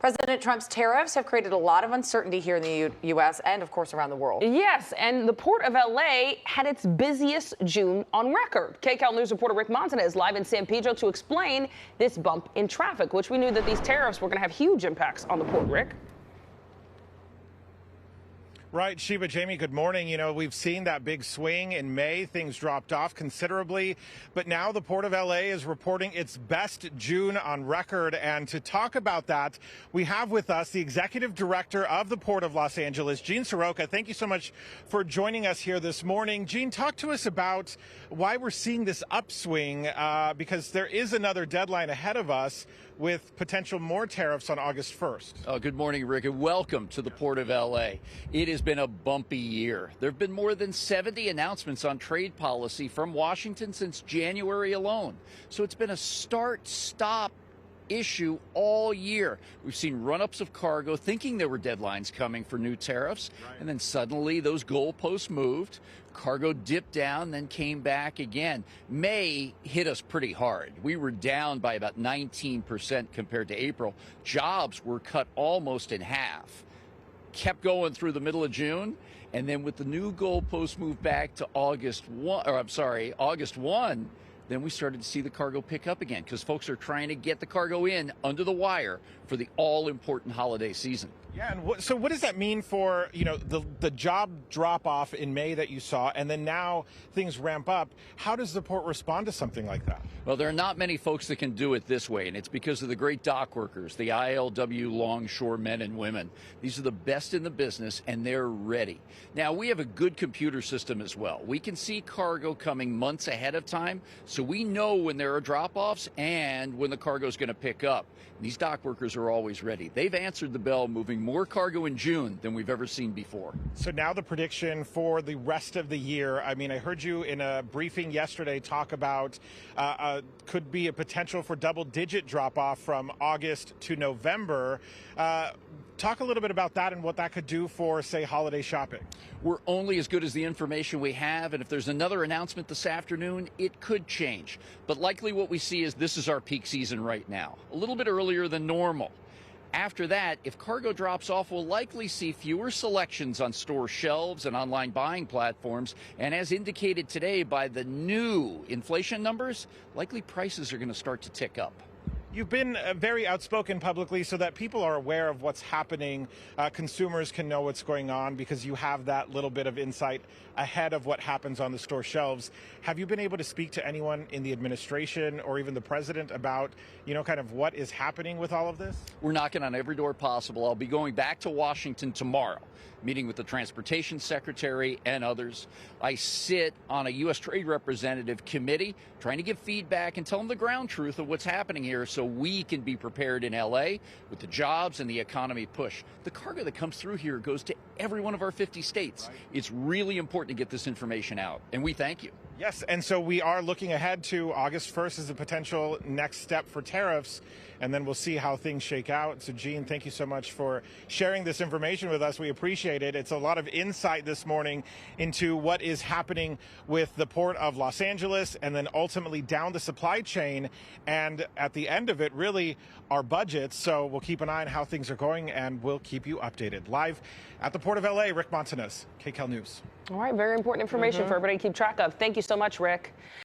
President Trump's tariffs have created a lot of uncertainty here in the U.S. and, of course, around the world. Yes, and the Port of L.A. had its busiest June on record. KCAL News reporter Rick Montana is live in San Pedro to explain this bump in traffic, which we knew that these tariffs were going to have huge impacts on the port. Rick? Right, Sheba, Jamie, good morning. You know, we've seen that big swing in May. Things dropped off considerably, but now the Port of LA is reporting its best June on record. And to talk about that, we have with us the executive director of the Port of Los Angeles, Jean Soroka. Thank you so much for joining us here this morning. Jean, talk to us about why we're seeing this upswing, because there is another deadline ahead of us with potential more tariffs on August 1st. Oh, good morning, Rick, and welcome to the Port of LA. It has been a bumpy year. There have been more than 70 announcements on trade policy from Washington since January alone. So it's been a start-stop issue all year. We've seen run-ups of cargo thinking there were deadlines coming for new tariffs, and then suddenly those goalposts moved. Cargo dipped down, then came back again. May hit us pretty hard. We were down by about 19% compared to April. Jobs were cut almost in half. Kept going through the middle of June, and then with the new goalpost moved back to August 1, then we started to see the cargo pick up again because folks are trying to get the cargo in under the wire for the all-important holiday season. Yeah, and so what does that mean for, you know, the job drop-off in May that you saw, and then now things ramp up? How does the port respond to something like that? Well, there are not many folks that can do it this way, and it's because of the great dock workers, the ILW longshore men and women. These are the best in the business, and they're ready. Now, we have a good computer system as well. We can see cargo coming months ahead of time, so we know when there are drop-offs and when the cargo is going to pick up. These dock workers are always ready. They've answered the bell, moving more cargo in June than we've ever seen before. So now the prediction for the rest of the year. I mean, I heard you in a briefing yesterday talk about could be a potential for double-digit drop-off from August to November. Talk a little bit about that and what that could do for, say, holiday shopping. We're only as good as the information we have, and if there's another announcement this afternoon, it could change. But likely what we see is this is our peak season right now, a little bit earlier than normal. After that, if cargo drops off, we'll likely see fewer selections on store shelves and online buying platforms. And as indicated today by the new inflation numbers, likely prices are going to start to tick up. You've been very outspoken publicly so that people are aware of what's happening. Consumers can know what's going on because you have that little bit of insight ahead of what happens on the store shelves. Have you been able to speak to anyone in the administration or even the president about, you know, kind of what is happening with all of this? We're knocking on every door possible. I'll be going back to Washington tomorrow, meeting with the transportation secretary and others. I sit on a U.S. Trade Representative committee trying to give feedback and tell them the ground truth of what's happening here so we can be prepared in L.A. with the jobs and the economy push. The cargo that comes through here goes to every one of our 50 states. Right. It's really important to get this information out, and we thank you. Yes, and so we are looking ahead to August 1st as a potential next step for tariffs, and then we'll see how things shake out. So, Jean, thank you so much for sharing this information with us. We appreciate it. It's a lot of insight this morning into what is happening with the Port of Los Angeles and then ultimately down the supply chain, and at the end of it, really, our budgets. So we'll keep an eye on how things are going, and we'll keep you updated. Live at the Port of LA, Rick Montanez, KCAL News. All right, very important information for everybody to keep track of. Thank you so much, Rick.